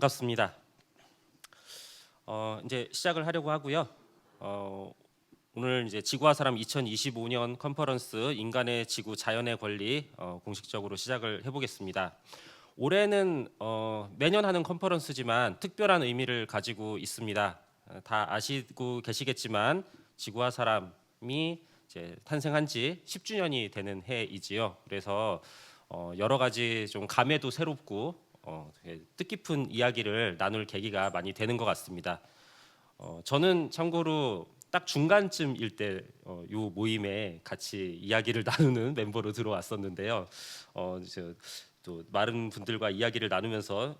반갑습니다. 이제 시작을 하려고 하고요. 오늘 이제 지구와 사람 2025년 컨퍼런스 인간의 지구 자연의 권리 공식적으로 시작을 해보겠습니다. 올해는 매년 하는 컨퍼런스지만 특별한 의미를 가지고 있습니다. 다 아시고 계시겠지만 지구와 사람이 이제 탄생한 지 10주년이 되는 해이지요. 그래서 여러 가지 좀 감회도 새롭고 되게 뜻깊은 이야기를 나눌 계기가 많이 되는 것 같습니다. 저는 참고로 딱 중간쯤일 때 요 모임에 같이 이야기를 나누는 멤버로 들어왔었는데요. 또 많은 분들과 이야기를 나누면서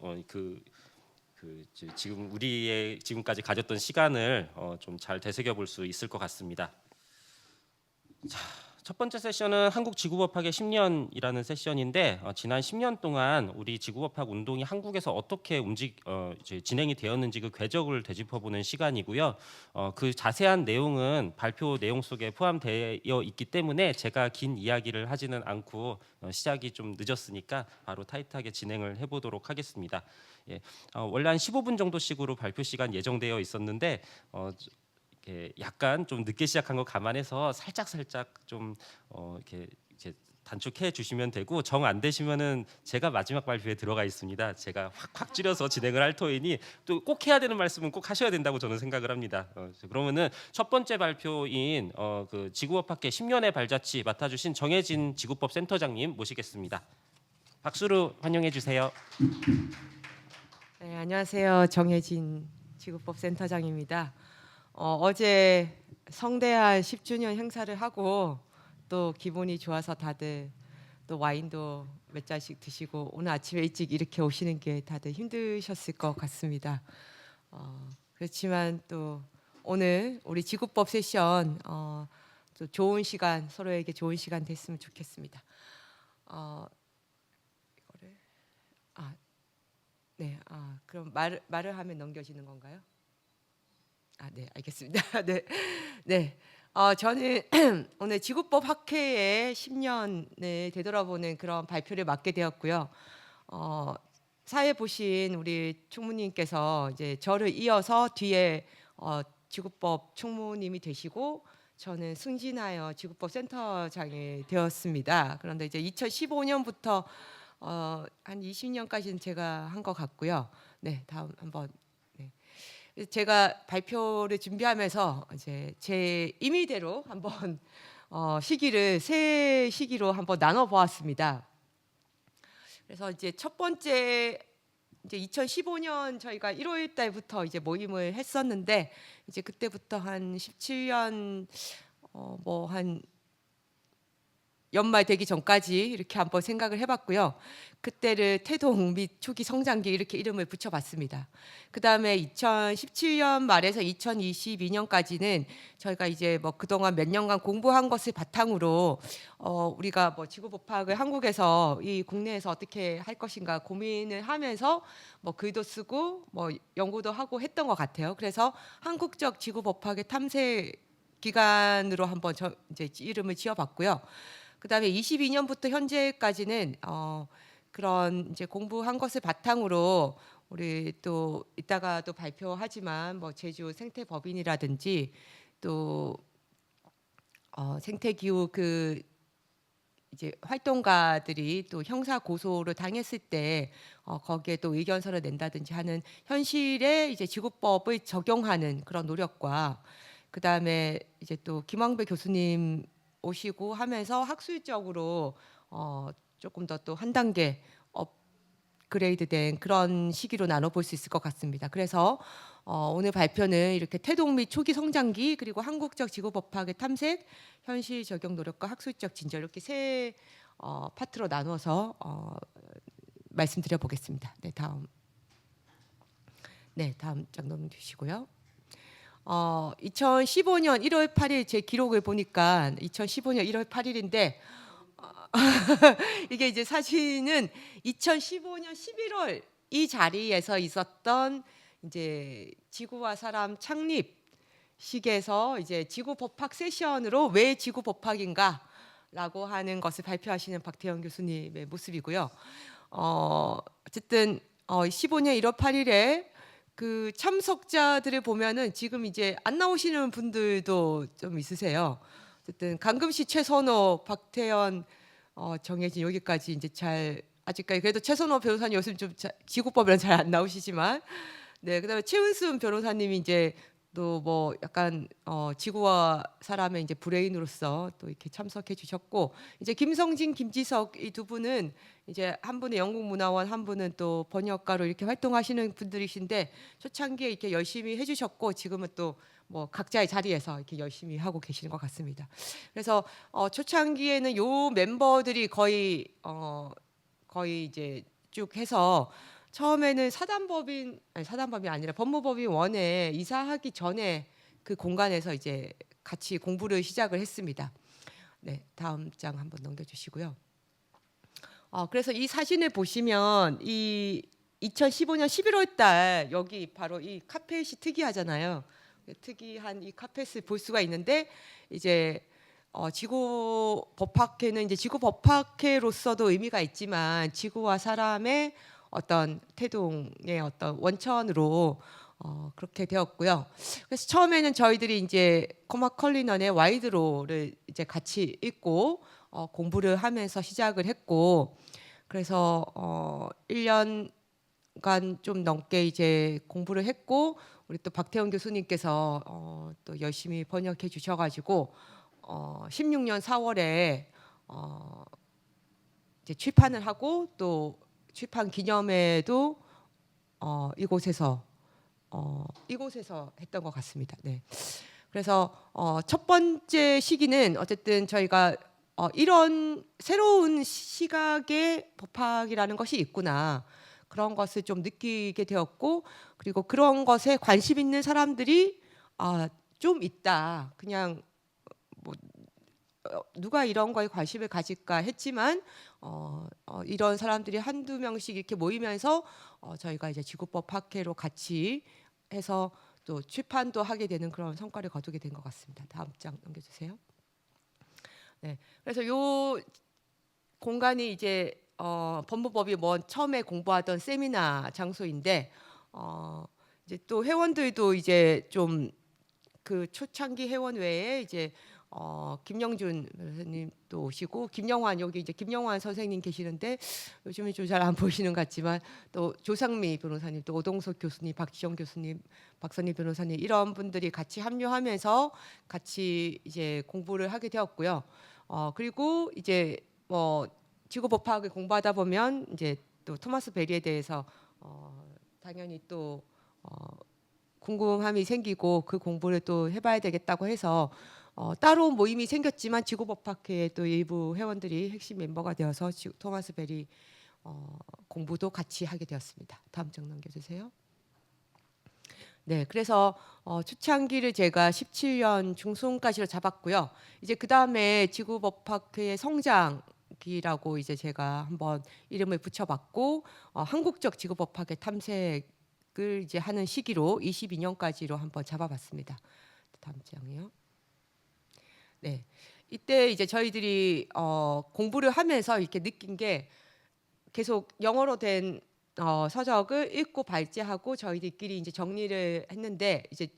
지금 우리의 지금까지 가졌던 시간을 좀 잘 되새겨 볼 수 있을 것 같습니다. 자, 첫 번째 세션은 한국 지구법학의 10년이라는 세션인데 지난 10년 동안 우리 지구법학 운동이 한국에서 어떻게 진행이 되었는지 그 궤적을 되짚어보는 시간이고요. 그 자세한 내용은 발표 내용 속에 포함되어 있기 때문에 제가 긴 이야기를 하지는 않고 시작이 좀 늦었으니까 바로 타이트하게 진행을 해보도록 하겠습니다. 예, 원래 한 15분 정도씩으로 발표 시간 예정되어 있었는데 약간 좀 늦게 시작한 거 감안해서 살짝 좀 이렇게 단축해 주시면 되고 정 안 되시면은 제가 마지막 발표에 들어가 있습니다. 제가 확 줄여서 진행을 할 터이니 또 꼭 해야 되는 말씀은 꼭 하셔야 된다고 저는 생각을 합니다. 그러면은 첫 번째 발표인 그 지구법학회 10년의 발자취 맡아주신 정혜진 지구법 센터장님 모시겠습니다. 박수로 환영해 주세요. 네, 안녕하세요. 정혜진 지구법 센터장입니다. 어제 성대한 10주년 행사를 하고 또 기분이 좋아서 다들 또 와인도 몇 잔씩 드시고 오늘 아침에 일찍 이렇게 오시는 게 다들 힘드셨을 것 같습니다. 그렇지만 또 오늘 우리 지구법 세션 또 좋은 시간 서로에게 좋은 시간 됐으면 좋겠습니다. 이거를 네, 그럼 말을 하면 넘겨지는 건가요? 네, 알겠습니다. 네, 네. 저는 오늘 지구법 학회에 10년을 되돌아보는 그런 발표를 맡게 되었고요. 사회 보신 우리 총무님께서 이제 저를 이어서 뒤에 지구법 총무님이 되시고 저는 승진하여 지구법 센터장이 되었습니다. 그런데 이제 2015년부터 한 20년까지는 제가 한 것 같고요. 네, 다음 한번. 제가 발표를 준비하면서 이제 제 임의대로 한번 시기를 세 시기로 한번 나눠 보았습니다. 그래서 이제 첫 번째 이제 2015년 저희가 1월 달부터 이제 모임을 했었는데 이제 그때부터 한 17년 뭐 한 연말 되기 전까지 이렇게 한번 생각을 해봤고요. 그때를 태동 및 초기 성장기 이렇게 이름을 붙여봤습니다. 그 다음에 2017년 말에서 2022년까지는 저희가 이제 뭐 그동안 몇 년간 공부한 것을 바탕으로 우리가 뭐 지구법학을 한국에서 이 국내에서 어떻게 할 것인가 고민을 하면서 뭐 글도 쓰고 뭐 연구도 하고 했던 것 같아요. 그래서 한국적 지구법학의 탐색 기관으로 한번 이제 이름을 지어봤고요. 그다음에 22년부터 현재까지는 그런 이제 공부한 것을 바탕으로 우리 또 이따가 또 발표하지만 뭐 제주 생태법인이라든지 또 생태기후 그 이제 활동가들이 또 형사 고소를 당했을 때 거기에 또 의견서를 낸다든지 하는 현실에 이제 지구법을 적용하는 그런 노력과 그다음에 이제 또 김왕배 교수님 오시고 하면서 학술적으로 조금 더 또 한 단계 업그레이드된 그런 시기로 나눠볼 수 있을 것 같습니다. 그래서 오늘 발표는 이렇게 태동 및 초기 성장기 그리고 한국적 지구법학의 탐색, 현실 적용 노력과 학술적 진전 이렇게 세 파트로 나눠서 말씀드려 보겠습니다. 네, 다음 장 넘겨주시고요. 2015년 1월 8일 제 기록을 보니까 2015년 1월 8일인데 이게 이제 사실은 2015년 11월 이 자리에서 있었던 이제 지구와 사람 창립식에서 이제 지구법학 세션으로 왜 지구법학인가라고 하는 것을 발표하시는 박태영 교수님의 모습이고요. 어쨌든 15년 1월 8일에 그 참석자들을 보면은 지금 이제 안 나오시는 분들도 좀 있으세요. 어쨌든 강금씨, 최선호, 박태현, 정혜진 여기까지 이제 잘 아직까지 그래도 최선호 변호사님 요즘 좀 지구법이랑 잘 안 나오시지만 네, 그다음에 최은순 변호사님이 이제 또 뭐 약간 지구와 사람의 이제 브레인으로서 또 이렇게 참석해 주셨고 이제 김성진, 김지석 이 두 분은 이제 한 분은 영국문화원, 한 분은 또 번역가로 이렇게 활동하시는 분들이신데 초창기에 이렇게 열심히 해주셨고 지금은 또 뭐 각자의 자리에서 이렇게 열심히 하고 계시는 것 같습니다. 그래서 초창기에는 요 멤버들이 거의 이제 쭉 해서 처음에는 사단법이 아니라 법무법인 원에 이사하기 전에 그 공간에서 이제 같이 공부를 시작을 했습니다. 네, 다음 장 한번 넘겨주시고요. 그래서 이 사진을 보시면 이 2015년 11월 달 여기 바로 이 카펫이 특이하잖아요. 특이한 이 카펫을 볼 수가 있는데 이제 지구 법학회는 이제 지구 법학회로서도 의미가 있지만 지구와 사람의 어떤 태동의 어떤 원천으로 그렇게 되었고요. 그래서 처음에는 저희들이 이제 코막 컬리넌의 와이드로를 이제 같이 읽고 공부를 하면서 시작을 했고 그래서 1년간 좀 넘게 이제 공부를 했고 우리 또 박태원 교수님께서 또 열심히 번역해 주셔가지고 16년 4월에 이제 출판을 하고 또 출판 기념회도 이곳에서 했던 것 같습니다. 네. 그래서 첫 번째 시기는 어쨌든 저희가 이런 새로운 시각의 법학이라는 것이 있구나. 그런 것을 좀 느끼게 되었고 그리고 그런 것에 관심 있는 사람들이 좀 있다. 그냥 뭐 누가 이런 거에 관심을 가질까 했지만 이런 사람들이 한두 명씩 이렇게 모이면서 저희가 이제 지구법 학회로 같이 해서 또 출판도 하게 되는 그런 성과를 거두게 된 것 같습니다. 다음 장 넘겨주세요. 네, 그래서 요 공간이 이제 법무법이 뭐 처음에 공부하던 세미나 장소인데 이제 또 회원들도 이제 좀 그 초창기 회원 외에 이제 김영준 선생님도 오시고 김영환 여기 이제 김영환 선생님 계시는데 요즘에 좀 잘 안 보이시는 것 같지만 또 조상미 변호사님 또 오동석 교수님 박지정 교수님 박선희 변호사님 이런 분들이 같이 합류하면서 같이 이제 공부를 하게 되었고요. 그리고 이제 뭐 지구법학을 공부하다 보면 이제 또 토마스 베리에 대해서 당연히 또 궁금함이 생기고 그 공부를 또 해봐야 되겠다고 해서 따로 모임이 생겼지만 지구법학회의 또 일부 회원들이 핵심 멤버가 되어서 토마스 베리 공부도 같이 하게 되었습니다. 다음 장 넘겨주세요. 네, 그래서 초창기를 제가 17년 중순까지로 잡았고요. 이제 그 다음에 지구법학회의 성장기라고 이제 제가 한번 이름을 붙여봤고 한국적 지구법학의 탐색을 이제 하는 시기로 22년까지로 한번 잡아봤습니다. 다음 장이요. 네, 이때 이제 저희들이 공부를 하면서 이렇게 느낀 게 계속 영어로 된 서적을 읽고 발제하고 저희들끼리 이제 정리를 했는데 이제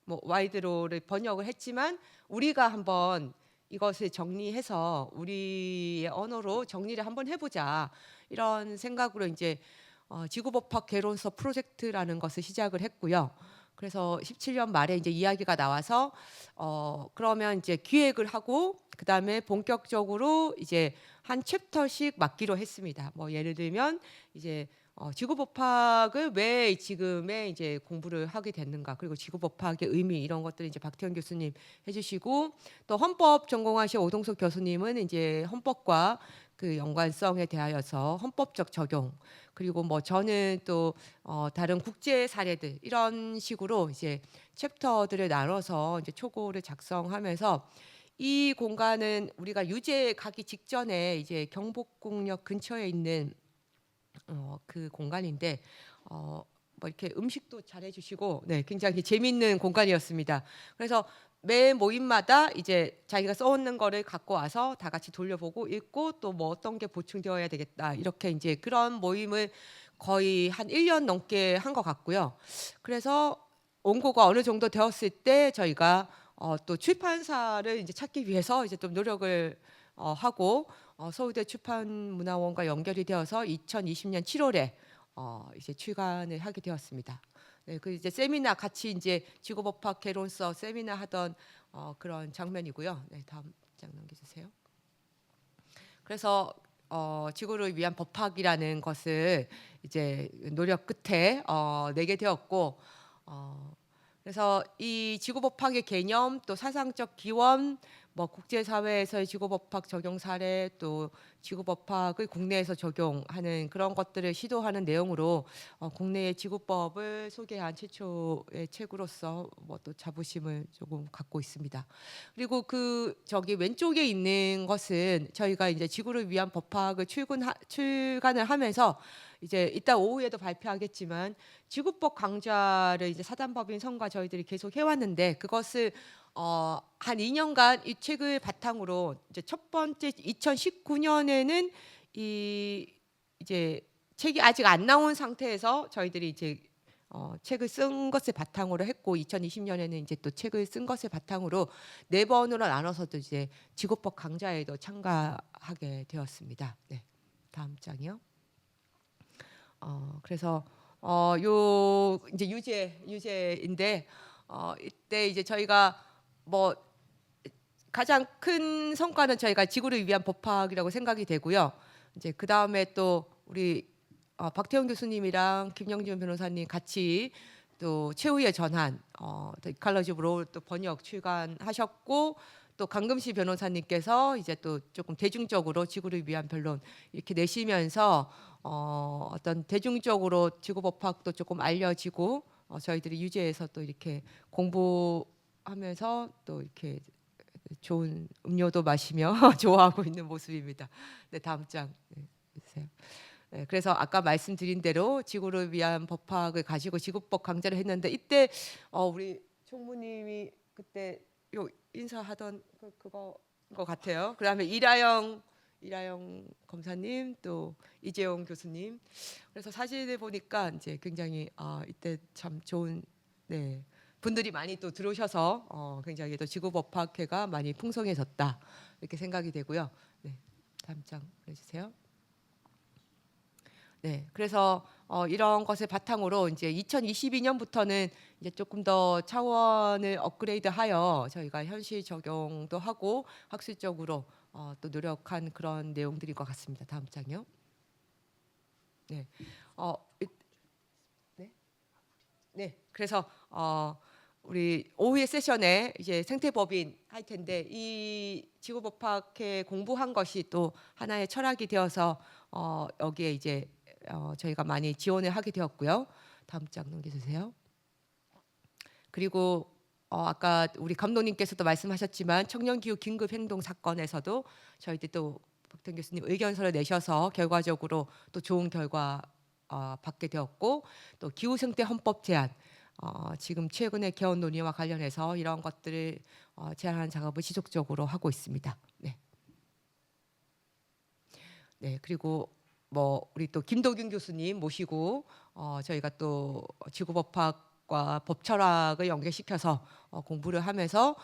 뭐 와이드로를 번역을 했지만 우리가 한번 이것을 정리해서 우리의 언어로 정리를 한번 해보자 이런 생각으로 이제 지구법학 개론서 프로젝트라는 것을 시작을 했고요. 그래서 17년 말에 이제 이야기가 나와서 그러면 이제 기획을 하고 그다음에 본격적으로 이제 한 챕터씩 맡기로 했습니다. 뭐 예를 들면 이제 지구법학을 왜 지금의 이제 공부를 하게 됐는가 그리고 지구법학의 의미 이런 것들을 이제 박태원 교수님 해주시고 또 헌법 전공하신 오동석 교수님은 이제 헌법과 그 연관성에 대하여서 헌법적 적용 그리고 뭐 저는 또 다른 국제 사례들 이런 식으로 이제 챕터들을 나눠서 이제 초고를 작성하면서 이 공간은 우리가 유죄 가기 직전에 이제 경복궁역 근처에 있는 그 공간인데 뭐 이렇게 음식도 잘 해주시고 네 굉장히 재미있는 공간이었습니다. 그래서 매 모임마다 이제 자기가 써오는 거를 갖고 와서 다 같이 돌려보고 읽고 또 뭐 어떤 게 보충되어야 되겠다 이렇게 이제 그런 모임을 거의 한 1년 넘게 한 것 같고요. 그래서 원고가 어느 정도 되었을 때 저희가 또 출판사를 이제 찾기 위해서 이제 좀 노력을 하고 서울대 출판문화원과 연결이 되어서 2020년 7월에 이제 출간을 하게 되었습니다. 네, 그 이제 세미나 같이 이제 지구법학 개론서 세미나 하던 그런 장면이고요. 네, 다음 장 넘겨주세요. 그래서 지구를 위한 법학이라는 것을 이제 노력 끝에 내게 되었고, 그래서 이 지구법학의 개념, 또 사상적 기원, 뭐 국제사회에서의 지구법학 적용 사례, 또 지구법학을 국내에서 적용하는 그런 것들을 시도하는 내용으로 국내의 지구법을 소개한 최초의 책으로서 뭐 또 자부심을 조금 갖고 있습니다. 그리고 그 저기 왼쪽에 있는 것은 저희가 이제 지구를 위한 법학을 출간을 하면서 이제 이따 오후에도 발표하겠지만 지구법 강좌를 이제 사단법인 성과 저희들이 계속 해왔는데 그것을 한 2년간 이 책을 바탕으로 이제 첫 번째 2019년에는 이 이제 책이 아직 안 나온 상태에서 저희들이 이제 책을 쓴 것을 바탕으로 했고 2020년에는 이제 또 책을 쓴 것을 바탕으로 4번으로 나눠서도 이제 지구법 강좌에도 참가하게 되었습니다. 네, 다음 장이요. 그래서 요 이제 유제인데 이때 이제 저희가 뭐 가장 큰 성과는 저희가 지구를 위한 법학이라고 생각이 되고요. 이제 그 다음에 또 우리 박태원 교수님이랑 김영준 변호사님 같이 또 최후의 전환, 또 이컬러지 오브 롤 또 번역 출간하셨고 또 강금시 변호사님께서 이제 또 조금 대중적으로 지구를 위한 변론 이렇게 내시면서 어떤 대중적으로 지구법학도 조금 알려지고 저희들이 유재에서 또 이렇게 공부하면서 또 이렇게 좋은 음료도 마시며 좋아하고 있는 모습입니다. 네, 다음 장 주세요. 네, 그래서 아까 말씀드린 대로 지구를 위한 법학을 가지고 지구법 강좌를 했는데 이때 우리 총무님이 그때 요 인사하던 그거 같아요. 그다음에 이라영 검사님 또 이재용 교수님. 그래서 사진을 보니까 이제 굉장히 이때 참 좋은 네, 분들이 많이 또 들어오셔서 굉장히 또 지구법학회가 많이 풍성해졌다 이렇게 생각이 되고요. 네, 다음 장 해주세요. 네, 그래서 이런 것을 바탕으로 이제 2022년부터는 이제 조금 더 차원을 업그레이드하여 저희가 현실 적용도 하고 학술적으로 또 노력한 그런 내용들인 것 같습니다. 다음 장요. 네, 네, 네. 그래서 우리 오후의 세션에 이제 생태법인 할 텐데 이 지구법학회 공부한 것이 또 하나의 철학이 되어서 여기에 이제 저희가 많이 지원을 하게 되었고요. 다음 장 넘겨주세요. 그리고 아까 우리 감독님께서도 말씀하셨지만 청년기후 긴급행동 사건에서도 저희들 또 박태원 교수님 의견서를 내셔서 결과적으로 또 좋은 결과 받게 되었고 또 기후생태 헌법 제안 지금 최근에 개헌 논의와 관련해서 이런 것들을 제안하는 작업을 지속적으로 하고 있습니다. 네. 네, 그리고 뭐 우리 또 김도균 교수님 모시고 저희가 또 지구법학과 법철학을 연계시켜서 공부를 하면서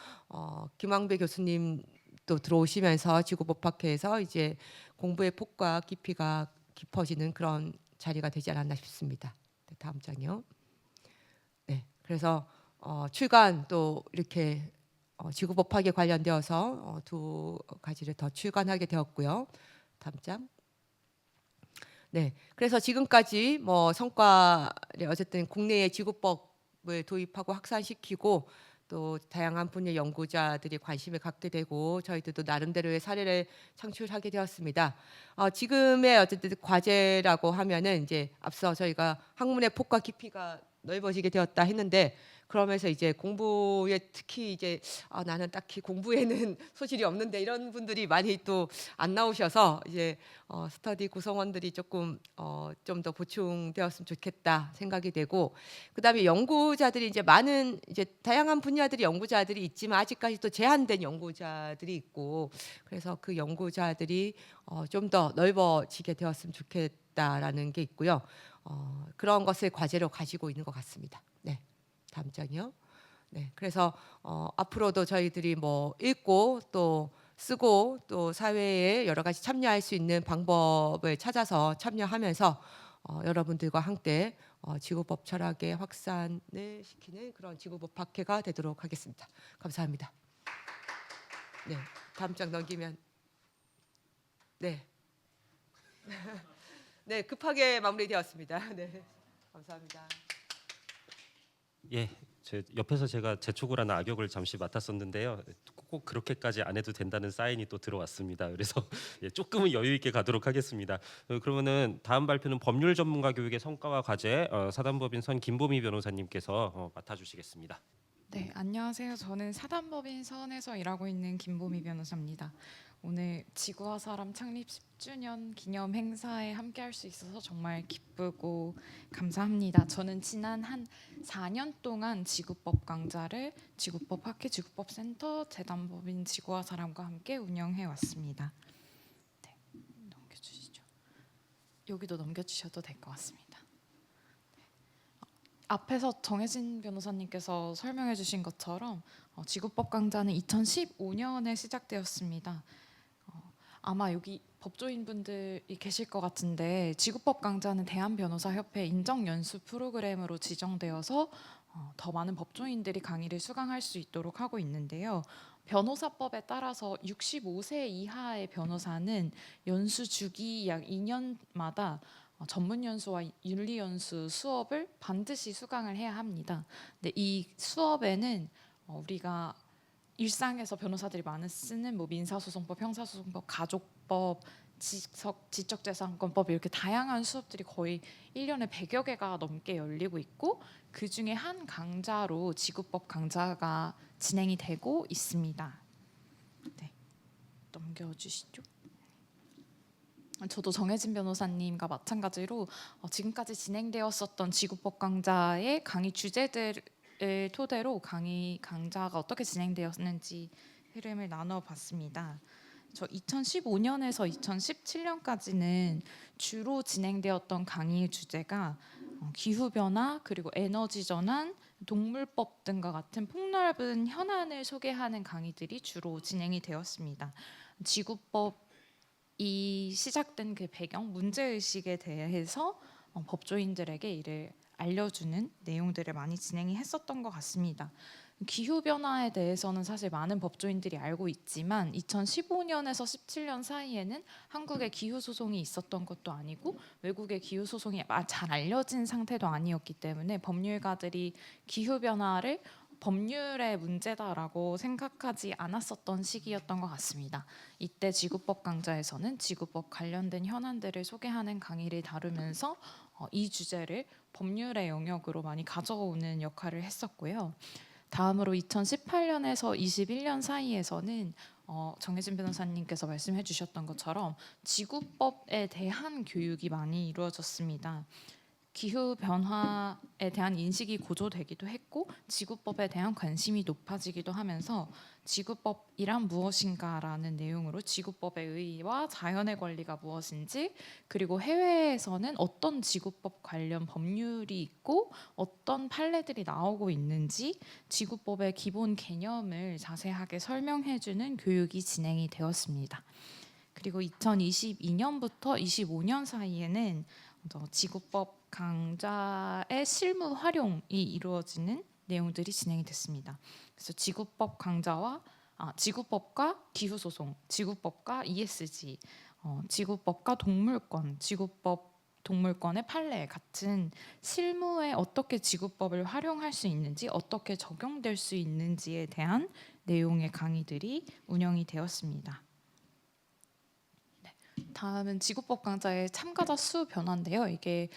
김왕배 교수님 또 들어오시면서 지구법학회에서 이제 공부의 폭과 깊이가 깊어지는 그런 자리가 되지 않았나 싶습니다. 네, 다음 장이요. 네, 그래서 출간 또 이렇게 지구법학에 관련되어서 두 가지를 더 출간하게 되었고요. 다음 장. 네, 그래서 지금까지 뭐 성과를 어쨌든 국내에 지구법을 도입하고 확산시키고 또 다양한 분야 연구자들이 관심을 갖게 되고 저희들도 나름대로의 사례를 창출하게 되었습니다. 지금의 어쨌든 과제라고 하면은 이제 앞서 저희가 학문의 폭과 깊이가 넓어지게 되었다 했는데 그러면서 이제 공부에 특히 이제 나는 딱히 공부에는 소질이 없는데 이런 분들이 많이 또 안 나오셔서 이제 스터디 구성원들이 조금 좀 더 보충되었으면 좋겠다 생각이 되고 그다음에 연구자들이 이제 많은 이제 다양한 분야들이 연구자들이 있지만 아직까지 또 제한된 연구자들이 있고 그래서 그 연구자들이 좀 더 넓어지게 되었으면 좋겠다라는 게 있고요. 그런 것을 과제로 가지고 있는 것 같습니다. 네, 다음 장이요. 네, 그래서 앞으로도 저희들이 뭐 읽고 또 쓰고 또 사회에 여러 가지 참여할 수 있는 방법을 찾아서 참여하면서 여러분들과 함께 지구법 철학의 확산을 시키는 그런 지구법 학회가 되도록 하겠습니다. 감사합니다. 네, 다음 장 넘기면 네, 네 급하게 마무리되었습니다. 네, 감사합니다. 예, 제 옆에서 제가 재촉을 하는 악역을 잠시 맡았었는데요. 꼭 그렇게까지 안 해도 된다는 사인이 또 들어왔습니다. 그래서 예, 조금은 여유 있게 가도록 하겠습니다. 그러면은 다음 발표는 법률 전문가 교육의 성과와 과제 사단법인 선 김보미 변호사님께서 맡아주시겠습니다. 네, 안녕하세요. 저는 사단법인 선에서 일하고 있는 김보미 변호사입니다. 오늘 지구와 사람 창립 10주년 기념 행사에 함께할 수 있어서 정말 기쁘고 감사합니다. 저는 지난 한 4년 동안 지구법 강좌를 지구법 학회 지구법센터 재단법인 지구와 사람과 함께 운영해 왔습니다. 네, 넘겨주시죠. 여기도 넘겨주셔도 될 것 같습니다. 앞에서 정혜진 변호사님께서 설명해 주신 것처럼 지구법 강좌는 2015년에 시작되었습니다. 아마 여기 법조인분들이 계실 것 같은데 지구법 강좌는 대한변호사협회 인정연수 프로그램으로 지정되어서 더 많은 법조인들이 강의를 수강할 수 있도록 하고 있는데요. 변호사법에 따라서 65세 이하의 변호사는 연수 주기 약 2년마다 전문 연수와 윤리 연수 수업을 반드시 수강을 해야 합니다. 근데 이 수업에는 우리가 일상에서 변호사들이 많이 쓰는 뭐 민사소송법, 형사소송법, 가족법, 지적재산권법 이렇게 다양한 수업들이 거의 1년에 100여 개가 넘게 열리고 있고 그 중에 한 강좌로 지구법 강좌가 진행이 되고 있습니다. 네, 넘겨주시죠. 저도 정혜진 변호사님과 마찬가지로 지금까지 진행되었었던 지구법 강좌의 강의 주제들을 토대로 강좌가 어떻게 진행되었는지 흐름을 나눠봤습니다. 저 2015년에서 2017년까지는 주로 진행되었던 강의 주제가 기후변화 그리고 에너지 전환, 동물법 등과 같은 폭넓은 현안을 소개하는 강의들이 주로 진행이 되었습니다. 지구법 이 시작된 그 배경 문제의식에 대해서 법조인들에게 이를 알려주는 내용들을 많이 진행이 했었던 것 같습니다. 기후변화에 대해서는 사실 많은 법조인들이 알고 있지만 2015년에서 17년 사이에는 한국에 기후소송이 있었던 것도 아니고 외국의 기후소송이 잘 알려진 상태도 아니었기 때문에 법률가들이 기후변화를 법률의 문제다라고 생각하지 않았었던 시기였던 것 같습니다. 이때 지구법 강좌에서는 지구법 관련된 현안들을 소개하는 강의를 다루면서 이 주제를 법률의 영역으로 많이 가져오는 역할을 했었고요. 다음으로 2018년에서 21년 사이에서는 정혜진 변호사님께서 말씀해 주셨던 것처럼 지구법에 대한 교육이 많이 이루어졌습니다. 기후 변화에 대한 인식이 고조되기도 했고 지구법에 대한 관심이 높아지기도 하면서 지구법이란 무엇인가라는 내용으로 지구법의 의의와 자연의 권리가 무엇인지 그리고 해외에서는 어떤 지구법 관련 법률이 있고 어떤 판례들이 나오고 있는지 지구법의 기본 개념을 자세하게 설명해주는 교육이 진행이 되었습니다. 그리고 2022년부터 25년 사이에는 지구법 강좌의 실무 활용이 이루어지는 내용들이 진행이 됐습니다. 그래서 지구법 강좌와 지구법과 기후소송, 지구법과 ESG, 지구법과 동물권, 지구법 동물권의 판례 같은 실무에 어떻게 지구법을 활용할 수 있는지 어떻게 적용될 수 있는지에 대한 내용의 강의들이 운영이 되었습니다. 다음은 지구법 강좌의 참가자 수 변화인데요. 이게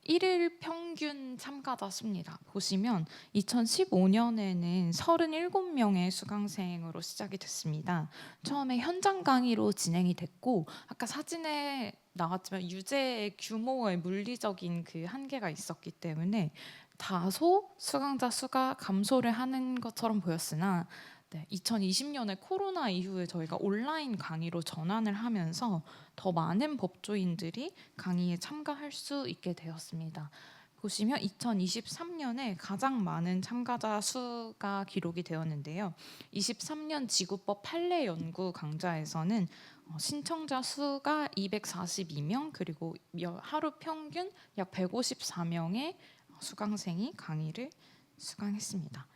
1일 평균 참가자 수입니다. 보시면 2015년에는 37명의 수강생으로 시작이 됐습니다. 처음에 현장 강의로 진행이 됐고 아까 사진에 나왔지만 유제의 규모의 물리적인 그 한계가 있었기 때문에 다소 수강자 수가 감소를 하는 것처럼 보였으나 네, 2020년에 코로나 이후에 저희가 온라인 강의로 전환을 하면서 더 많은 법조인들이 강의에 참가할 수 있게 되었습니다. 보시면 2023년에 가장 많은 참가자 수가 기록이 되었는데요. 23년 지구법 판례 연구 강좌에서는 신청자 수가 242명, 그리고 하루 평균 약 154명의 수강생이 강의를 수강했습니다.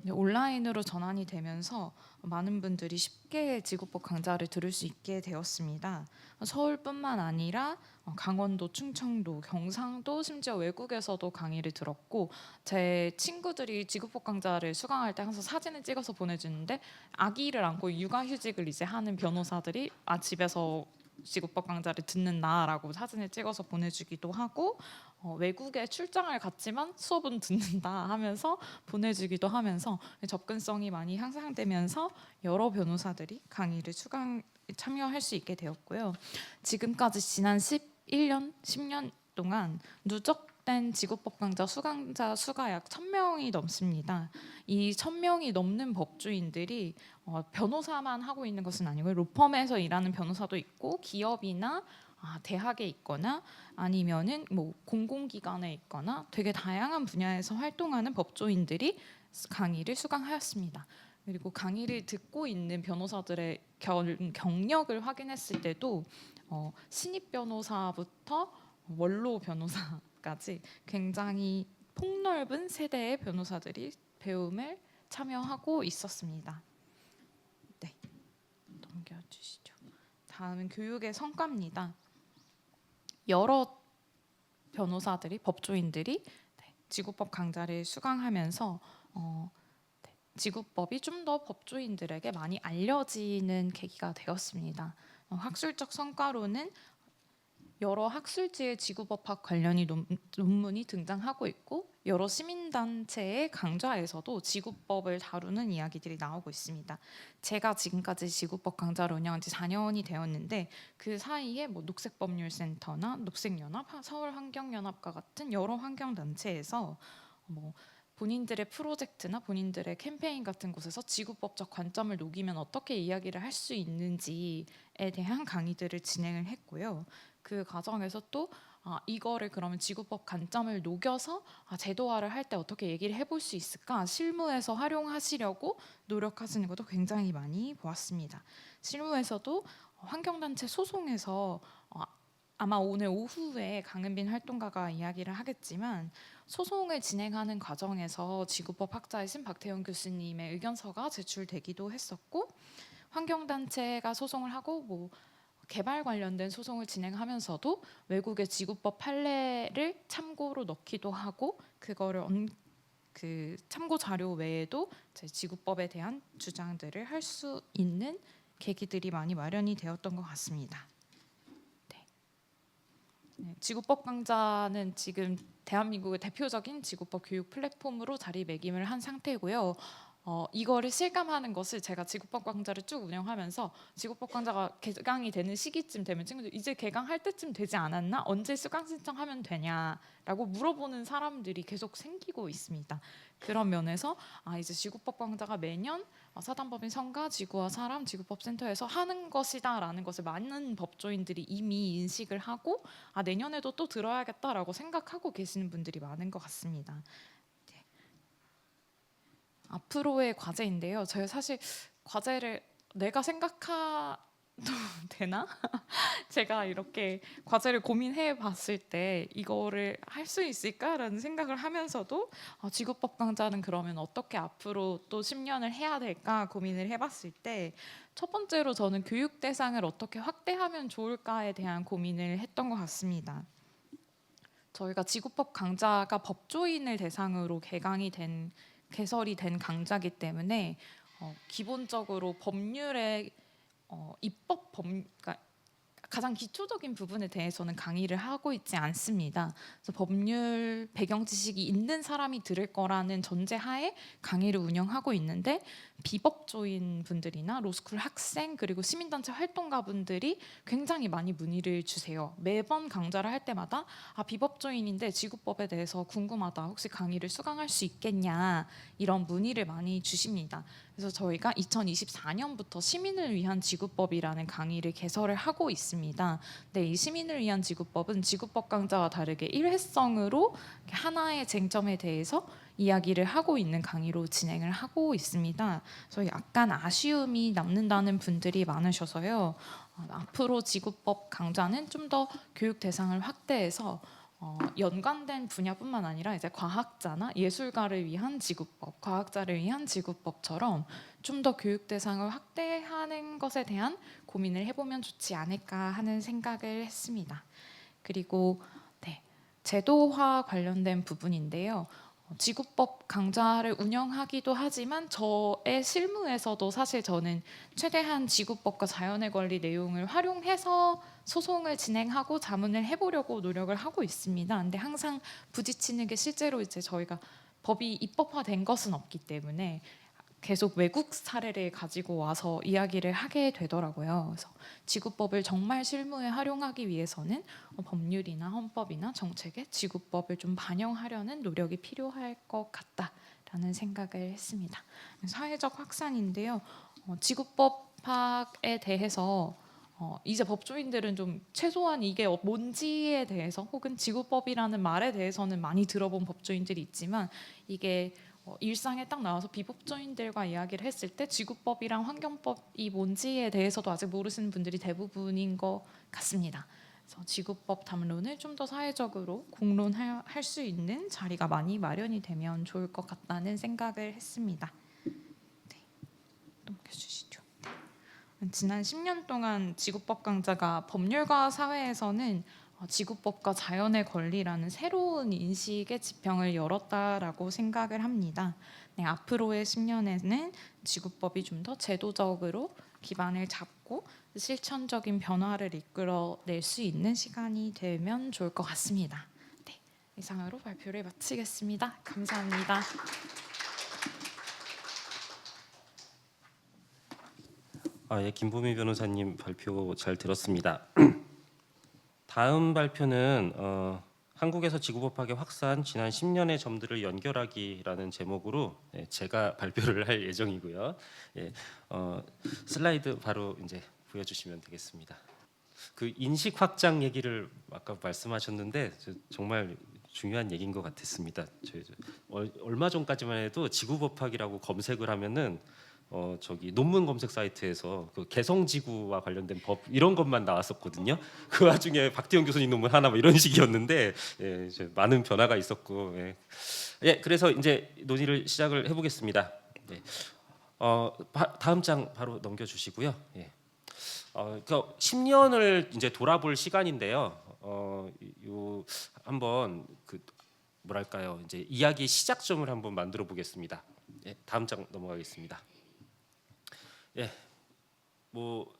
온라인으로 전환이 되면서 많은 분들이 쉽게 지구법 강좌를 들을 수 있게 되었습니다. 서울뿐만 아니라 강원도, 충청도, 경상도, 심지어 외국에서도 강의를 들었고, 제 친구들이 지구법 강좌를 수강할 때 항상 사진을 찍어서 보내주는데, 아기를 안고 육아휴직을 이제 하는 변호사들이 집에서 지구법 강좌를 듣는다라고 사진을 찍어서 보내주기도 하고, 외국에 출장을 갔지만 수업은 듣는다 하면서 보내주기도 하면서 접근성이 많이 향상되면서 여러 변호사들이 강의를 참여할 수 있게 되었고요. 지금까지 지난 11년, 10년 동안 누적된 지구법 강좌 수강자 수가 약 1,000명이 넘습니다. 이 1,000명이 넘는 법조인들이 변호사만 하고 있는 것은 아니고요. 로펌에서 일하는 변호사도 있고, 기업이나 대학에 있거나 아니면은 뭐 공공기관에 있거나 되게 다양한 분야에서 활동하는 법조인들이 강의를 수강하였습니다. 그리고 강의를 듣고 있는 변호사들의 경력을 확인했을 때도 신입 변호사부터 원로 변호사까지 굉장히 폭넓은 세대의 변호사들이 배움을 참여하고 있었습니다. 네, 넘겨주시죠. 다음은 교육의 성과입니다. 여러 변호사들이, 법조인들이 지구법 강좌를 수강하면서 지구법이 좀 더 법조인들에게 많이 알려지는 계기가 되었습니다. 학술적 성과로는 여러 학술지의 지구법학 관련이 논문이 등장하고 있고, 여러 시민단체의 강좌에서도 지구법을 다루는 이야기들이 나오고 있습니다. 제가 지금까지 지구법 강좌를 운영한 지 4년이 되었는데, 그 사이에 뭐 녹색법률센터나 녹색연합, 서울환경연합과 같은 여러 환경단체에서 뭐 본인들의 프로젝트나 본인들의 캠페인 같은 곳에서 지구법적 관점을 녹이면 어떻게 이야기를 할 수 있는지에 대한 강의들을 진행을 했고요. 그 과정에서 또 이거를 그러면 지구법 관점을 녹여서 제도화를 할 때 어떻게 얘기를 해볼 수 있을까, 실무에서 활용하시려고 노력하시는 것도 굉장히 많이 보았습니다. 실무에서도 환경단체 소송에서 아마 오늘 오후에 강은빈 활동가가 이야기를 하겠지만, 소송을 진행하는 과정에서 지구법 학자이신 박태영 교수님의 의견서가 제출되기도 했었고, 환경단체가 소송을 하고 뭐 개발 관련된 소송을 진행하면서도 외국의 지구법 판례를 참고로 넣기도 하고, 그거를 그 참고 자료 외에도 제 지구법에 대한 주장들을 할 수 있는 계기들이 많이 마련이 되었던 것 같습니다. 네, 지구법 강좌는 지금 대한민국의 대표적인 지구법 교육 플랫폼으로 자리매김을 한 상태고요. 이거를 실감하는 것을 제가 지구법 강좌를 쭉 운영하면서, 지구법 강좌가 개강이 되는 시기쯤 되면 친구들 이제 개강할 때쯤 되지 않았나? 언제 수강 신청하면 되냐라고 물어보는 사람들이 계속 생기고 있습니다. 그런 면에서 이제 지구법 강좌가 매년 사단법인 성가, 지구와 사람, 지구법센터에서 하는 것이다라는 것을 많은 법조인들이 이미 인식을 하고 내년에도 또 들어야겠다라고 생각하고 계시는 분들이 많은 것 같습니다. 앞으로의 과제인데요. 저희 사실 과제를 내가 생각해도 되나? 제가 이렇게 과제를 고민해 봤을 때 이거를 할 수 있을까라는 생각을 하면서도 지구법 강좌는 그러면 어떻게 앞으로 또 10년을 해야 될까 고민을 해봤을 때, 첫 번째로 저는 교육 대상을 어떻게 확대하면 좋을까에 대한 고민을 했던 것 같습니다. 저희가 지구법 강좌가 법조인을 대상으로 개설이 된 강좌이기 때문에 기본적으로 법률의 그러니까 가장 기초적인 부분에 대해서는 강의를 하고 있지 않습니다. 그래서 법률 배경 지식이 있는 사람이 들을 거라는 전제하에 강의를 운영하고 있는데 비법조인 분들이나 로스쿨 학생 그리고 시민단체 활동가분들이 굉장히 많이 문의를 주세요. 매번 강좌를 할 때마다 비법조인인데 지구법에 대해서 궁금하다. 혹시 강의를 수강할 수 있겠냐 이런 문의를 많이 주십니다. 그래서 저희가 2024년부터 시민을 위한 지구법이라는 강의를 개설을 하고 있습니다. 네, 이 시민을 위한 지구법은 지구법 강좌와 다르게 일회성으로 하나의 쟁점에 대해서 이야기를 하고 있는 강의로 진행을 하고 있습니다. 그래서 약간 아쉬움이 남는다는 분들이 많으셔서요. 앞으로 지구법 강좌는 좀 더 교육 대상을 확대해서 연관된 분야뿐만 아니라 이제 과학자나 예술가를 위한 지구법, 과학자를 위한 지구법처럼 좀 더 교육 대상을 확대하는 것에 대한 고민을 해보면 좋지 않을까 하는 생각을 했습니다. 그리고 네, 제도화 관련된 부분인데요. 지구법 강좌를 운영하기도 하지만 저의 실무에서도 사실 저는 최대한 지구법과 자연의 권리 내용을 활용해서 소송을 진행하고 자문을 해보려고 노력을 하고 있습니다. 근데 항상 부딪히는 게 실제로 이제 저희가 법이 입법화된 것은 없기 때문에 계속 외국 사례를 가지고 와서 이야기를 하게 되더라고요. 그래서 지구법을 정말 실무에 활용하기 위해서는 법률이나 헌법이나 정책에 지구법을 좀 반영하려는 노력이 필요할 것 같다라는 생각을 했습니다. 사회적 확산인데요. 지구법학에 대해서 이제 법조인들은 좀 최소한 이게 뭔지에 대해서 혹은 지구법이라는 말에 대해서는 많이 들어본 법조인들이 있지만 이게 일상에 딱 나와서 비법조인들과 이야기를 했을 때 지구법이랑 환경법이 뭔지에 대해서도 아직 모르시는 분들이 대부분인 것 같습니다. 그래서 지구법 담론을 좀 더 사회적으로 공론할 수 있는 자리가 많이 마련이 되면 좋을 것 같다는 생각을 했습니다. 네, 넘겨주시죠. 지난 10년 동안 지구법 강좌가 법률과 사회에서는 지구법과 자연의 권리라는 새로운 인식의 지평을 열었다라고 생각을 합니다. 네, 앞으로의 10년에는 지구법이 좀 더 제도적으로 기반을 잡고 실천적인 변화를 이끌어낼 수 있는 시간이 되면 좋을 것 같습니다. 네, 이상으로 발표를 마치겠습니다. 감사합니다. 예, 김보미 변호사님 발표 잘 들었습니다. 다음 발표는 한국에서 지구법학의 확산 지난 10년의 점들을 연결하기라는 제목으로 제가 발표를 할 예정이고요. 슬라이드 바로 이제 보여주시면 되겠습니다. 그 인식 확장 얘기를 아까 말씀하셨는데 정말 중요한 얘기인 것 같았습니다. 얼마 전까지만 해도 지구법학이라고 검색을 하면은 저기 논문 검색 사이트에서 그 개성지구와 관련된 법 이런 것만 나왔었거든요. 그 와중에 박태영 교수님 논문 하나 뭐 이런 식이었는데 이제 많은 변화가 있었고 그래서 이제 논의를 시작을 해보겠습니다. 다음 장 바로 넘겨주시고요. 그러니까 10년을 이제 돌아볼 시간인데요. 요 한번 그 뭐랄까요 이제 이야기 시작점을 한번 만들어 보겠습니다. 다음 장 넘어가겠습니다. 뭐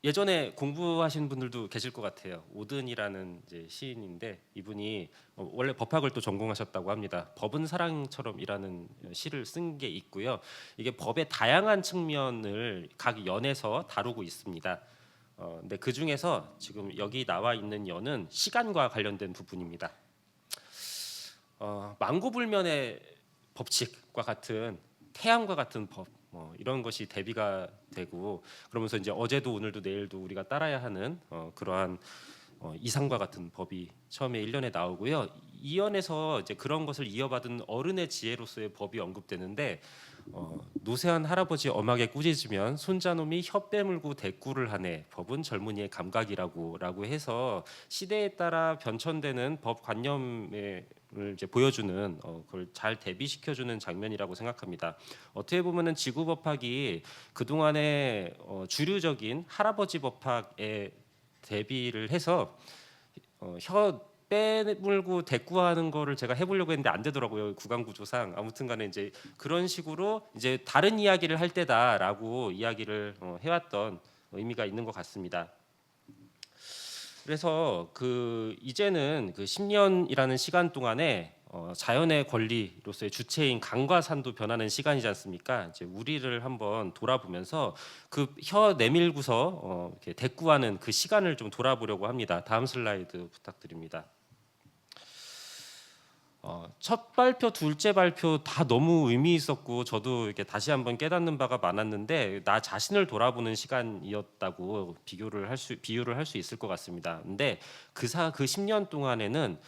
예전에 공부하신 분들도 계실 것 같아요. 오든이라는 이제 시인인데 이분이 원래 법학을 또 전공하셨다고 합니다. 법은 사랑처럼이라는 시를 쓴 게 있고요. 이게 법의 다양한 측면을 각 연에서 다루고 있습니다. 근데 그 중에서 지금 여기 나와 있는 연은 시간과 관련된 부분입니다. 망고불면의 법칙과 같은 태양과 같은 법 이런 것이 대비가 되고 그러면서 이제 어제도 오늘도 내일도 우리가 따라야 하는 그러한 이상과 같은 법이 처음에 1년에 나오고요. 2연에서 이제 그런 것을 이어받은 어른의 지혜로서의 법이 언급되는데 노쇠한 할아버지 엄하게 꾸짖으면 손자놈이 혀 빼물고 대꾸를 하네 법은 젊은이의 감각이라고 해서 시대에 따라 변천되는 법 관념을 이제 보여주는 그걸 잘 대비시켜주는 장면이라고 생각합니다. 어떻게 보면은 지구법학이 그동안의 주류적인 할아버지 법학에 대비를 해서 혀 빼물고 대꾸하는 거를 제가 해보려고 했는데 안 되더라고요. 구강 구조상. 아무튼간에 이제 그런 식으로 이제 다른 이야기를 할 때다라고 이야기를 해왔던 의미가 있는 것 같습니다. 그래서 이제는 10년이라는 시간 동안에 자연의 권리로서의 주체인 강과 산도 변하는 시간이지 않습니까? 이제 우리를 한번 돌아보면서 그 혀 내밀고서 이렇게 대꾸하는 그 시간을 좀 돌아보려고 합니다. 다음 슬라이드 부탁드립니다. 첫 발표, 둘째 발표 다 너무 의미 있었고 저도 이렇게 다시 한번 깨닫는 바가 많았는데 나 자신을 돌아보는 시간이었다고 비유를 할 수 있을 것 같습니다. 근데 그 10년 동안에는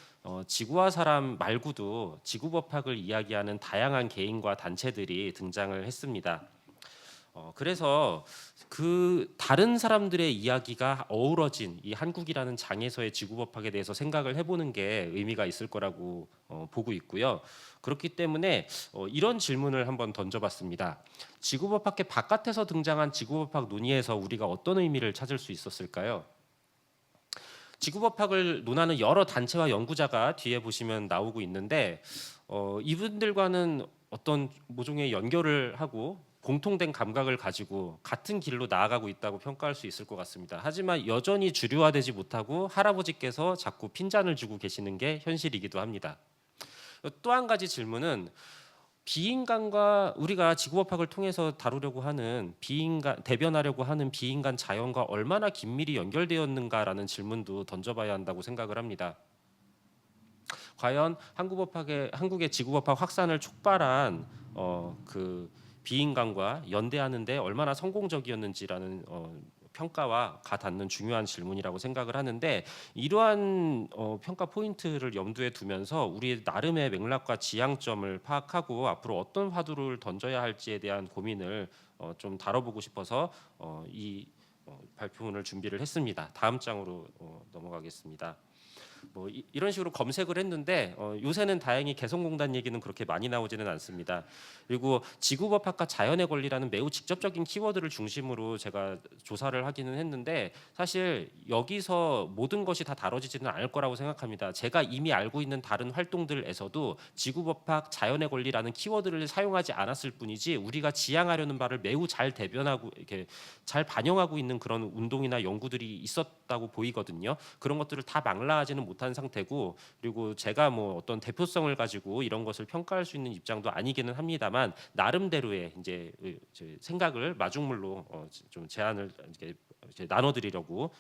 지구와 사람 말고도 지구법학을 이야기하는 다양한 개인과 단체들이 등장을 했습니다. 그래서 그 다른 사람들의 이야기가 어우러진 이 한국이라는 장에서의 지구법학에 대해서 생각을 해보는 게 의미가 있을 거라고 보고 있고요. 그렇기 때문에 이런 질문을 한번 던져봤습니다. 지구법학계 바깥에서 등장한 지구법학 논의에서 우리가 어떤 의미를 찾을 수 있었을까요? 지구법학을 논하는 여러 단체와 연구자가 뒤에 보시면 나오고 있는데 이분들과는 어떤 모종의 연결을 하고 공통된 감각을 가지고 같은 길로 나아가고 있다고 평가할 수 있을 것 같습니다. 하지만 여전히 주류화되지 못하고 할아버지께서 자꾸 핀잔을 주고 계시는 게 현실이기도 합니다. 또 한 가지 질문은 비인간과 우리가 지구법학을 통해서 다루려고 하는 대변하려고 하는 비인간 자연과 얼마나 긴밀히 연결되었는가라는 질문도 던져봐야 한다고 생각을 합니다. 과연 한국의 지구법학 확산을 촉발한 그 비인간과 연대하는데 얼마나 성공적이었는지라는 평가와 가닿는 중요한 질문이라고 생각을 하는데 이러한 평가 포인트를 염두에 두면서 우리 나름의 맥락과 지향점을 파악하고 앞으로 어떤 화두를 던져야 할지에 대한 고민을 좀 다뤄보고 싶어서 이 발표문을 준비를 했습니다. 다음 장으로 넘어가겠습니다. 이런 식으로 검색을 했는데 요새는 다행히 개성공단 얘기는 그렇게 많이 나오지는 않습니다. 그리고 지구법학과 자연의 권리라는 매우 직접적인 키워드를 중심으로 제가 조사를 하기는 했는데 사실 여기서 모든 것이 다 다뤄지지는 않을 거라고 생각합니다. 제가 이미 알고 있는 다른 활동들에서도 지구법학, 자연의 권리라는 키워드를 사용하지 않았을 뿐이지 우리가 지향하려는 바를 매우 잘 대변하고 이렇게 잘 반영하고 있는 그런 운동이나 연구들이 있었다고 보이거든요. 그런 것들을 다 망라하지는 못한 상태고 그리고 제가 어떤 대표성을 가지고 이런 것을 평가할 수 있는 입장도 아니기는 합니다만 나름대로의 이제 생각을 마중물로 좀 제안을 이제 나눠드리려고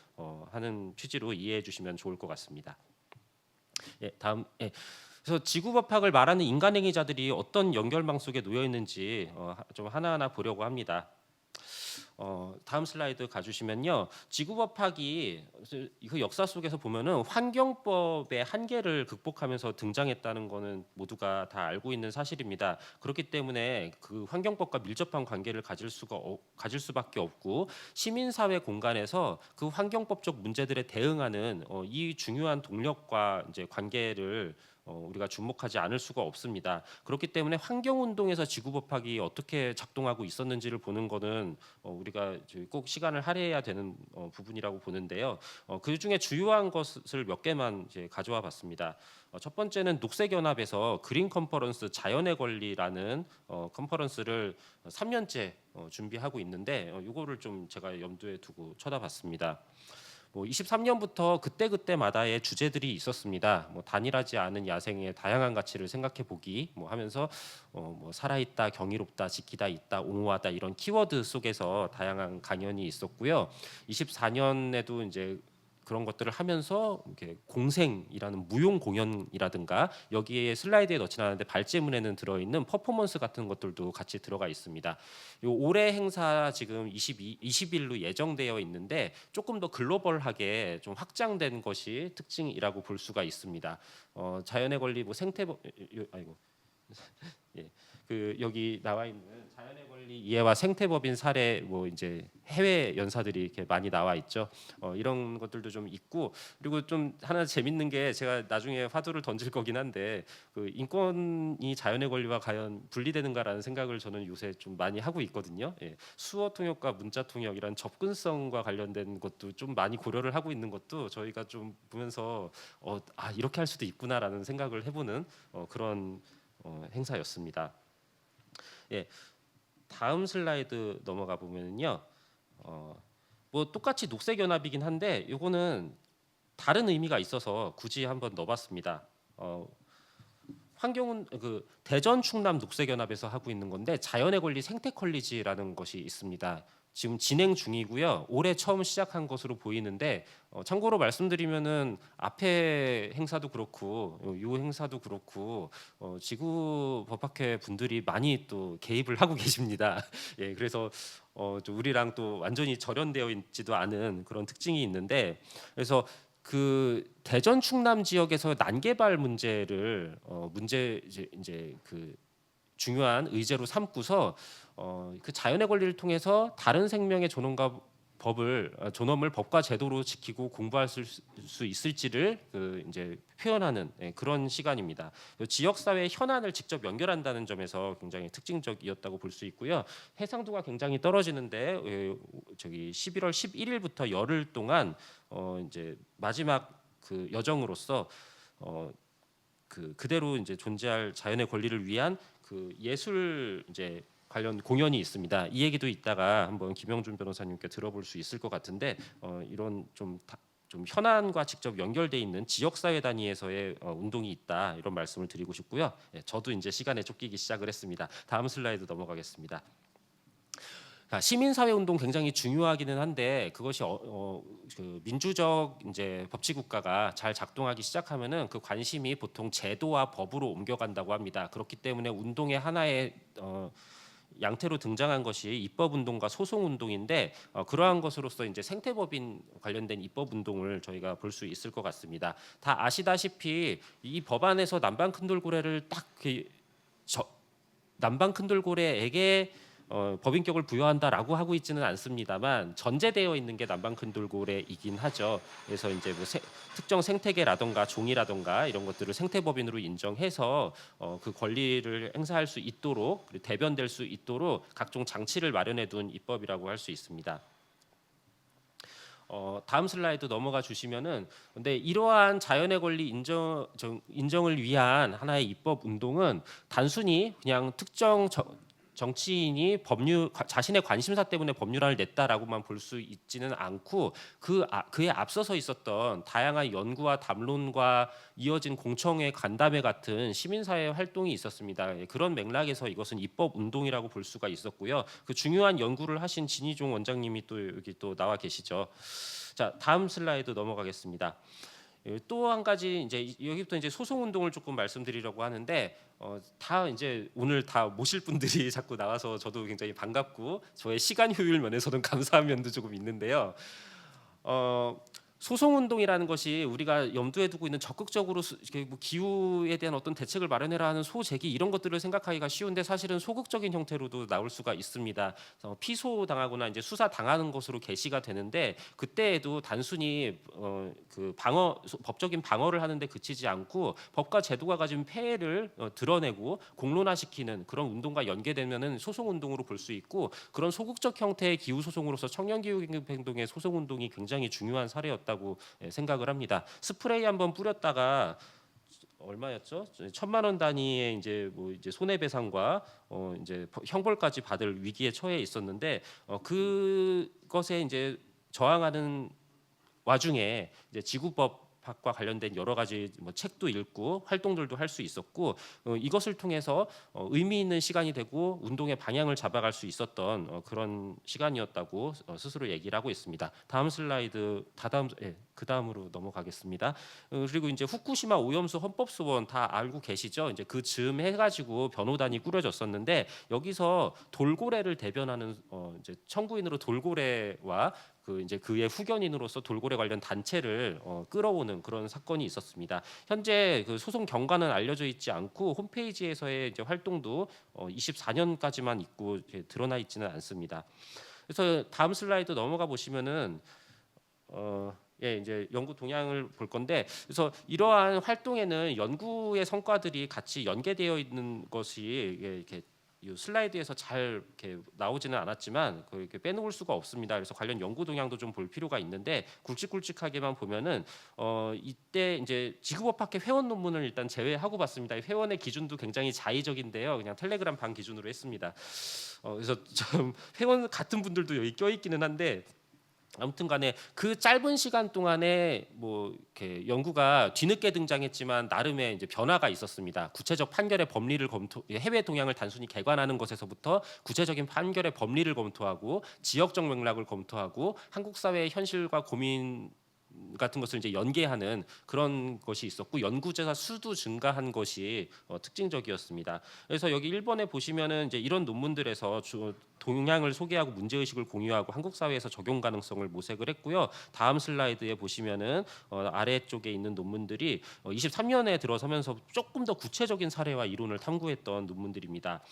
하는 취지로 이해해 주시면 좋을 것 같습니다. 예, 다음. 예. 그래서 지구법학을 말하는 인간행위자들이 어떤 연결망 속에 놓여 있는지 좀 하나하나 보려고 합니다. 다음 슬라이드 가주시면요. 지구법학이 그 역사 속에서 보면은 환경법의 한계를 극복하면서 등장했다는 거는 모두가 다 알고 있는 사실입니다. 그렇기 때문에 그 환경법과 밀접한 관계를 가질 수밖에 없고 시민사회 공간에서 그 환경법적 문제들에 대응하는 이 중요한 동력과 이제 관계를 우리가 주목하지 않을 수가 없습니다. 그렇기 때문에 환경운동에서 지구법학이 어떻게 작동하고 있었는지를 보는 것은 우리가 꼭 시간을 할애해야 되는 부분이라고 보는데요. 그 중에 주요한 것을 몇 개만 이제 가져와 봤습니다. 첫 번째는 녹색연합에서 그린 컨퍼런스 자연의 권리라는 컨퍼런스를 3년째 준비하고 있는데 이거를 좀 제가 염두에 두고 쳐다봤습니다. 23년부터 그때그때마다의 주제들이 있었습니다. 단일하지 않은 야생의 다양한 가치를 생각해 보기 하면서 살아있다, 경이롭다, 지키다, 있다, 옹호하다 이런 키워드 속에서 다양한 강연이 있었고요. 24년에도 이제 그런 것들을 하면서 이렇게 공생이라는 무용 공연이라든가 여기에 슬라이드에 넣지는 않은데 발제문에는 들어있는 퍼포먼스 같은 것들도 같이 들어가 있습니다. 요 올해 행사 지금 20일로 예정되어 있는데 조금 더 글로벌하게 좀 확장된 것이 특징이라고 볼 수가 있습니다. 자연의 권리 생태법 아이고 예. 여기 나와 있는 자연의 권리 이해와 생태법인 사례 이제 해외 연사들이 이렇게 많이 나와 있죠. 이런 것들도 좀 있고 그리고 좀 하나 재밌는 게 제가 나중에 화두를 던질 거긴 한데 그 인권이 자연의 권리와 과연 분리되는가라는 생각을 저는 요새 좀 많이 하고 있거든요. 예. 수어 통역과 문자 통역 이런 접근성과 관련된 것도 좀 많이 고려를 하고 있는 것도 저희가 좀 보면서 이렇게 할 수도 있구나라는 생각을 해보는 그런 행사였습니다. 예, 다음 슬라이드 넘어가 보면요, 똑같이 녹색 연합이긴 한데, 요거는 다른 의미가 있어서 굳이 한번 넣어봤습니다. 환경은 그 대전 충남 녹색연합에서 하고 있는 건데 자연의 권리 생태 컬리지라는 것이 있습니다. 지금 진행 중이고요. 올해 처음 시작한 것으로 보이는데 참고로 말씀드리면은 앞에 행사도 그렇고 요 행사도 그렇고 지구 법학회 분들이 많이 또 개입을 하고 계십니다. 예, 그래서 좀 우리랑 또 완전히 절연되어 있지도 않은 그런 특징이 있는데 그래서 그 대전 충남 지역에서 난개발 문제를 문제 이제 그 중요한 의제로 삼고서 그 자연의 권리를 통해서 다른 생명의 존엄과 존엄을 법과 제도로 지키고 공부할 수 있을지를 그 이제 표현하는 그런 시간입니다. 지역 사회 현안을 직접 연결한다는 점에서 굉장히 특징적이었다고 볼 수 있고요. 해상도가 굉장히 떨어지는데 저기 11월 11일부터 열흘 동안 이제 마지막 그 여정으로서 그대로 이제 존재할 자연의 권리를 위한 그 예술 이제 관련 공연이 있습니다. 이 얘기도 이따가 한번 김영준 변호사님께 들어볼 수 있을 것 같은데 이런 좀 현안과 직접 연결돼 있는 지역사회 단위에서의 운동이 있다 이런 말씀을 드리고 싶고요. 예, 저도 이제 시간에 쫓기기 시작을 했습니다. 다음 슬라이드 넘어가겠습니다. 시민사회 운동 굉장히 중요하기는 한데 그것이 그 민주적 이제 법치국가가 잘 작동하기 시작하면은 그 관심이 보통 제도와 법으로 옮겨간다고 합니다. 그렇기 때문에 운동의 하나의 양태로 등장한 것이 입법운동과 소송운동인데 그러한 것으로서 이제 생태법인 관련된 입법운동을 저희가 볼 수 있을 것 같습니다. 다 아시다시피 이 법안에서 남방 큰돌고래를 딱 남방 큰돌고래에게 법인격을 부여한다라고 하고 있지는 않습니다만 전제되어 있는 게 남방 큰돌고래이긴 하죠. 그래서 이제 뭐 특정 생태계라던가 종이라던가 이런 것들을 생태법인으로 인정해서 그 권리를 행사할 수 있도록 그리고 대변될 수 있도록 각종 장치를 마련해둔 입법이라고 할 수 있습니다. 다음 슬라이드 넘어가 주시면은 근데 이러한 자연의 권리 인정을 위한 하나의 입법 운동은 단순히 그냥 특정 정치인이 자신의 관심사 때문에 법률안을 냈다라고만 볼 수 있지는 않고 그에 앞서서 있었던 다양한 연구와 담론과 이어진 공청회 간담회 같은 시민사회 활동이 있었습니다. 그런 맥락에서 이것은 입법 운동이라고 볼 수가 있었고요. 그 중요한 연구를 하신 진희종 원장님이 또 여기 또 나와 계시죠. 자, 다음 슬라이드 넘어가겠습니다. 또 한 가지 이제 여기부터 이제 소송 운동을 조금 말씀드리려고 하는데 다 이제 오늘 다 모실 분들이 자꾸 나와서 저도 굉장히 반갑고 저의 시간 효율 면에서는 감사한 면도 조금 있는데요. 소송 운동이라는 것이 우리가 염두에 두고 있는 적극적으로 뭐 기후에 대한 어떤 대책을 마련해라 하는 소제기 이런 것들을 생각하기가 쉬운데 사실은 소극적인 형태로도 나올 수가 있습니다. 피소 당하거나 이제 수사 당하는 것으로 게시가 되는데 그때에도 단순히 그 법적인 방어를 하는데 그치지 않고 법과 제도가 가진 폐해를 드러내고 공론화시키는 그런 운동과 연계되면은 소송 운동으로 볼 수 있고 그런 소극적 형태의 기후 소송으로서 청년 기후 행동의 소송 운동이 굉장히 중요한 사례였다고 생각을 합니다. 스프레이 한번 뿌렸다가 얼마였죠? 1,000만 원 단위의 이제 뭐 이제 손해배상과 이제 형벌까지 받을 위기에 처해 있었는데 그것에 이제 저항하는 와중에 이제 지구법학과 관련된 여러 가지 뭐 책도 읽고 활동들도 할 수 있었고 이것을 통해서 의미 있는 시간이 되고 운동의 방향을 잡아갈 수 있었던 그런 시간이었다고 스스로 얘기를 하고 있습니다. 다음 슬라이드 그 다음으로 넘어가겠습니다. 그리고 이제 후쿠시마 오염수 헌법소원 다 알고 계시죠? 이제 그 즈음 해가지고 변호단이 꾸려졌었는데 여기서 돌고래를 대변하는 이제 청구인으로 돌고래와 그 이제 그의 후견인으로서 돌고래 관련 단체를 끌어오는 그런 사건이 있었습니다. 현재 그 소송 경과는 알려져 있지 않고 홈페이지에서의 이제 활동도 24년까지만 있고 드러나 있지는 않습니다. 그래서 다음 슬라이드 넘어가 보시면은 이제 연구 동향을 볼 건데 그래서 이러한 활동에는 연구의 성과들이 같이 연계되어 있는 것이 이렇게 이 슬라이드에서 잘 이렇게 나오지는 않았지만 이렇게 빼놓을 수가 없습니다. 그래서 관련 연구 동향도 좀 볼 필요가 있는데 굵직굵직하게만 보면은 이때 이제 지구법학회 회원 논문을 일단 제외하고 봤습니다. 회원의 기준도 굉장히 자의적인데요. 그냥 텔레그램 방 기준으로 했습니다. 그래서 좀 회원 같은 분들도 여기 껴 있기는 한데 아무튼간에 그 짧은 시간 동안에 뭐 이렇게 연구가 뒤늦게 등장했지만 나름의 이제 변화가 있었습니다. 구체적 판결의 법리를 해외 동향을 단순히 개관하는 것에서부터 구체적인 판결의 법리를 검토하고 지역적 맥락을 검토하고 한국 사회의 현실과 고민 같은 것을 이제 연계하는 그런 것이 있었고 연구자 수도 증가한 것이 특징적이었습니다. 그래서 여기 1번에 보시면은 이제 이런 논문들에서 동향을 소개하고 문제의식을 공유하고 한국 사회에서 적용 가능성을 모색을 했고요. 다음 슬라이드에 보시면은 아래쪽에 있는 논문들이 23년에 들어서면서 조금 더 구체적인 사례와 이론을 탐구했던 논문들입니다.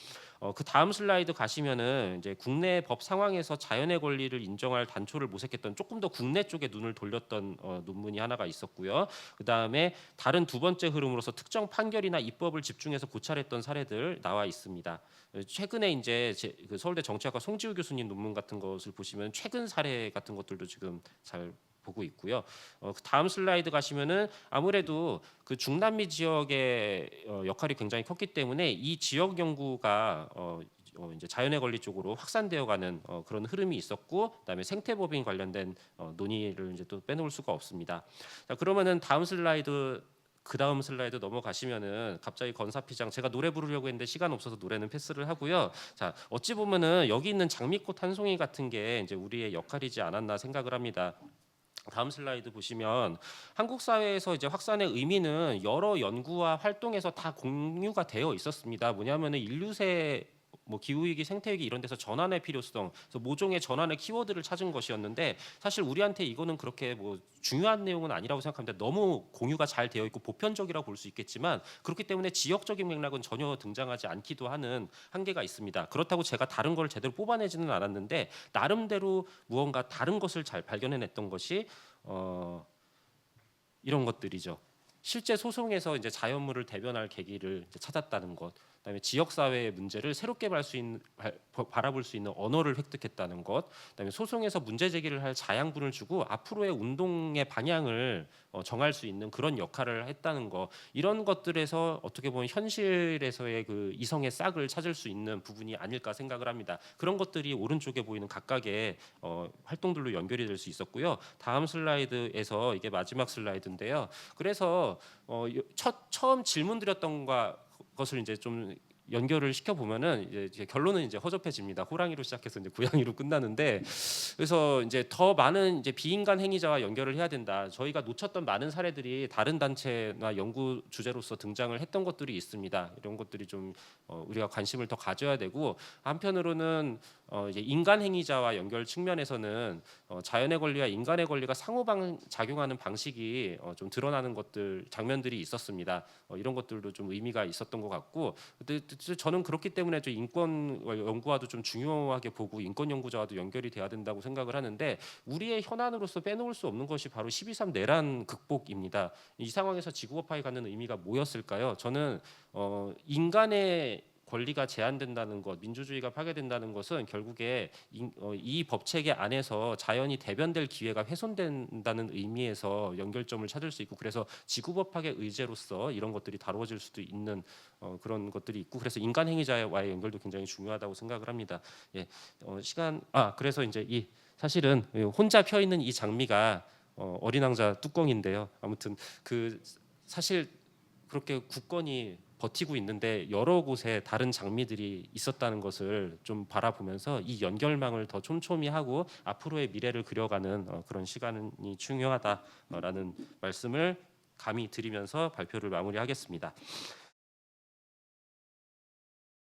그 다음 슬라이드 가시면은 이제 국내 법 상황에서 자연의 권리를 인정할 단초를 모색했던 조금 더 국내 쪽에 눈을 돌렸던 논문이 하나가 있었고요. 그 다음에 다른 두 번째 흐름으로서 특정 판결이나 입법을 집중해서 고찰했던 사례들 나와 있습니다. 최근에 이제 그 서울대 정치학과 송지우 교수님 논문 같은 것을 보시면 최근 사례 같은 것들도 지금 잘 보고 있고요. 그 다음 슬라이드 가시면은 아무래도 그 중남미 지역의 역할이 굉장히 컸기 때문에 이 지역 연구가 이제 자연의 권리 쪽으로 확산되어가는 그런 흐름이 있었고, 그다음에 생태법인 관련된 논의를 이제 또 빼놓을 수가 없습니다. 자, 그러면은 다음 슬라이드. 그 다음 슬라이드 넘어가시면은 갑자기 건사피장 제가 노래 부르려고 했는데 시간 없어서 노래는 패스를 하고요. 자, 어찌 보면은 여기 있는 장미꽃 한 송이 같은 게 이제 우리의 역할이지 않았나 생각을 합니다. 다음 슬라이드 보시면 한국 사회에서 이제 확산의 의미는 여러 연구와 활동에서 다 공유가 되어 있었습니다. 뭐냐면은 인류세 뭐 기후위기, 생태위기 이런 데서 전환의 필요성, 그래서 모종의 전환의 키워드를 찾은 것이었는데 사실 우리한테 이거는 그렇게 뭐 중요한 내용은 아니라고 생각합니다. 너무 공유가 잘 되어 있고 보편적이라고 볼 수 있겠지만 그렇기 때문에 지역적인 맥락은 전혀 등장하지 않기도 하는 한계가 있습니다. 그렇다고 제가 다른 걸 제대로 뽑아내지는 않았는데 나름대로 무언가 다른 것을 잘 발견해냈던 것이 이런 것들이죠. 실제 소송에서 이제 자연물을 대변할 계기를 이제 찾았다는 것, 그다음에 지역 사회의 문제를 새롭게 바라볼 수 있는 언어를 획득했다는 것, 그다음에 소송에서 문제 제기를 할 자양분을 주고 앞으로의 운동의 방향을 정할 수 있는 그런 역할을 했다는 것, 이런 것들에서 어떻게 보면 현실에서의 그 이성의 싹을 찾을 수 있는 부분이 아닐까 생각을 합니다. 그런 것들이 오른쪽에 보이는 각각의 활동들로 연결이 될 수 있었고요. 다음 슬라이드에서 이게 마지막 슬라이드인데요. 그래서 처음 질문 드렸던 것을 이제 좀 연결을 시켜 보면은 이제 결론은 이제 허접해집니다. 호랑이로 시작해서 이제 고양이로 끝나는데, 그래서 이제 더 많은 이제 비인간 행위자와 연결을 해야 된다. 저희가 놓쳤던 많은 사례들이 다른 단체나 연구 주제로서 등장을 했던 것들이 있습니다. 이런 것들이 좀 우리가 관심을 더 가져야 되고, 한편으로는 이제 인간 행위자와 연결 측면에서는 자연의 권리와 인간의 권리가 작용하는 방식이 좀 드러나는 장면들이 있었습니다. 이런 것들도 좀 의미가 있었던 것 같고, 저는 그렇기 때문에 좀 인권 연구와도 좀 중요하게 보고 인권 연구자와도 연결이 돼야 된다고 생각을 하는데, 우리의 현안으로서 빼놓을 수 없는 것이 바로 12.3 내란 극복입니다. 이 상황에서 지구법화에 갖는 의미가 뭐였을까요? 저는 인간의 권리가 제한된다는 것, 민주주의가 파괴된다는 것은 결국에 이 법체계 안에서 자연이 대변될 기회가 훼손된다는 의미에서 연결점을 찾을 수 있고, 그래서 지구법학의 의제로서 이런 것들이 다루어질 수도 있는 그런 것들이 있고, 그래서 인간 행위자와의 연결도 굉장히 중요하다고 생각을 합니다. 예, 그래서 이제 사실은 혼자 펴 있는 이 장미가 어린 왕자 뚜껑인데요. 아무튼 그 사실 그렇게 굳건히 버티고 있는데 여러 곳에 다른 장미들이 있었다는 것을 좀 바라보면서 이 연결망을 더 촘촘히 하고 앞으로의 미래를 그려가는 그런 시간이 중요하다라는 말씀을 감히 드리면서 발표를 마무리하겠습니다.